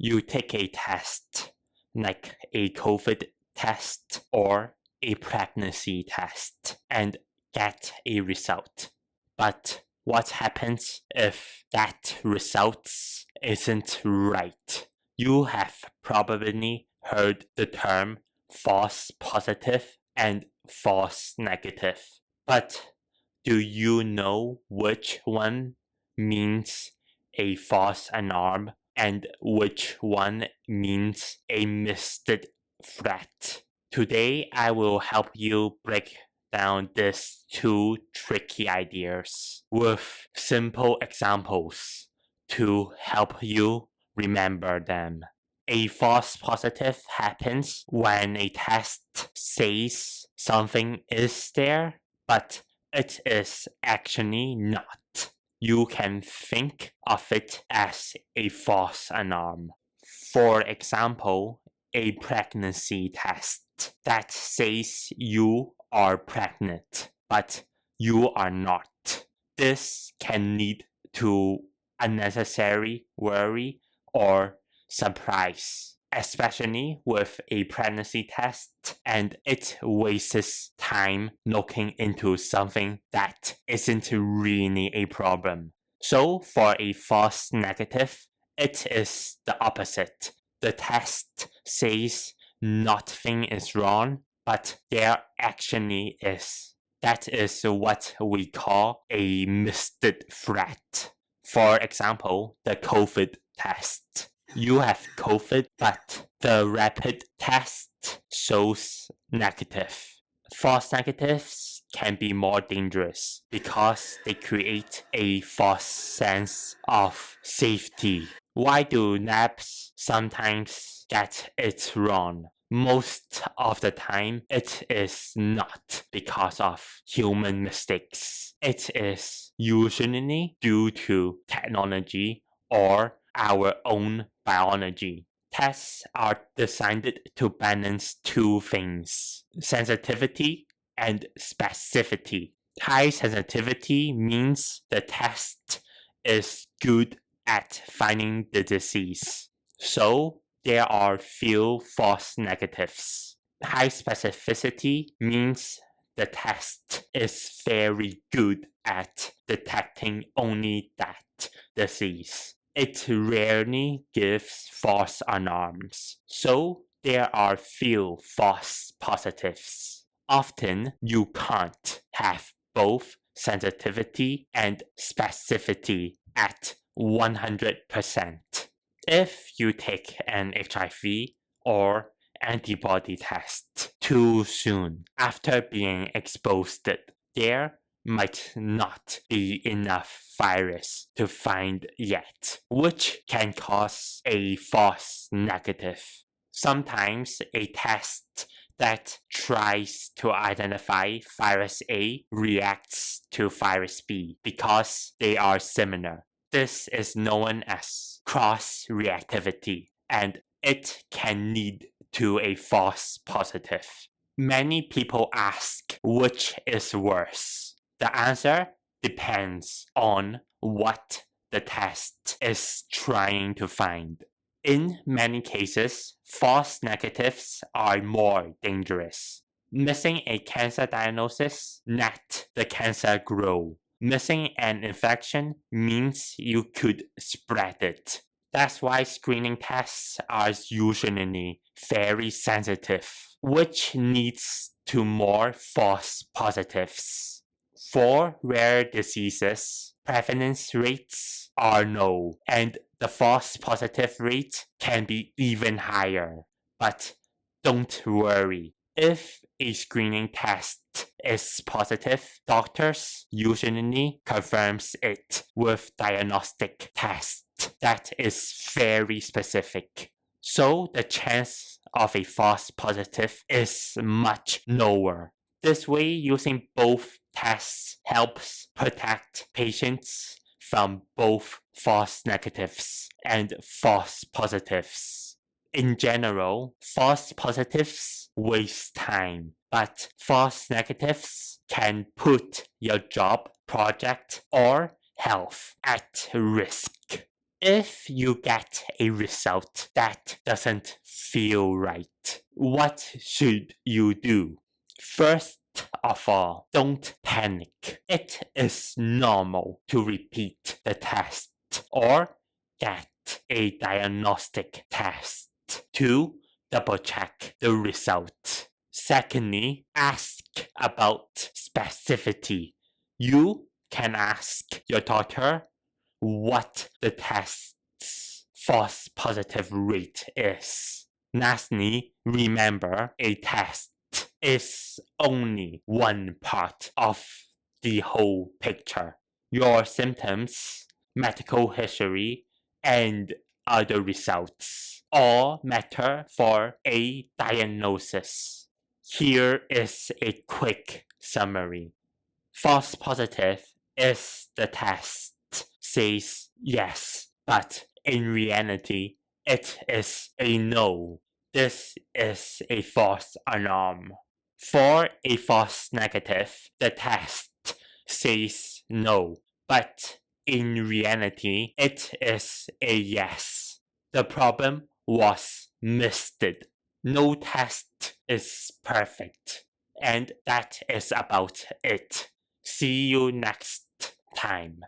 you take a test, like a COVID test or a pregnancy test, and get a result. But what happens if that result isn't right? You have probably heard the term false positive and false negative. But do you know which one means a false alarm and which one means a missed threat? Today, I will help you break down these two tricky ideas with simple examples to help you remember them. A false positive happens when a test says something is there, but it is actually not. You can think of it as a false alarm. For example, a pregnancy test that says you are pregnant, but you are not. This can lead to unnecessary worry or surprise, especially with a pregnancy test, and it wastes time looking into something that isn't really a problem. So for a false negative, it is the opposite. The test says nothing is wrong, but there actually is. That is what we call a missed threat. For example, the COVID test. You have COVID, but the rapid test shows negative. False negatives can be more dangerous because they create a false sense of safety. Why do labs sometimes get it wrong? Most of the time, it is not because of human mistakes. It is usually due to technology or our own biology. Tests are designed to balance two things: sensitivity and specificity. High sensitivity means the test is good at finding the disease, so there are few false negatives. High specificity means the test is very good at detecting only that disease. It rarely gives false alarms, so there are few false positives. Often you can't have both sensitivity and specificity at 100%. If you take an HIV or antibody test too soon after being exposed, there might not be enough virus to find yet, which can cause a false negative. Sometimes a test that tries to identify virus A reacts to virus B because they are similar. This is known as cross-reactivity, and it can lead to a false positive. Many people ask which is worse. The answer depends on what the test is trying to find. In many cases, false negatives are more dangerous. Missing a cancer diagnosis let the cancer grow. Missing an infection means you could spread it. That's why screening tests are usually very sensitive, which leads to more false positives. For rare diseases, prevalence rates are low, and the false positive rate can be even higher. But don't worry. If a screening test is positive, doctors usually confirms it with diagnostic test that is very specific. So the chance of a false positive is much lower. This way, using both tests helps protect patients from both false negatives and false positives. In general, false positives waste time, but false negatives can put your job, project, or health at risk. If you get a result that doesn't feel right, what should you do? First of all, don't panic. It is normal to repeat the test or get a diagnostic test to double check the result. Secondly, ask about specificity. You can ask your doctor what the test's false positive rate is. Lastly, remember a test is only one part of the whole picture. Your symptoms, medical history, and other results all matter for a diagnosis. Here is a quick summary. False positive is the test says yes, but in reality, it is a no. This is a false alarm. For a false negative, the test says no, but in reality, it is a yes. The problem was missed. No test is perfect. And that is about it. See you next time.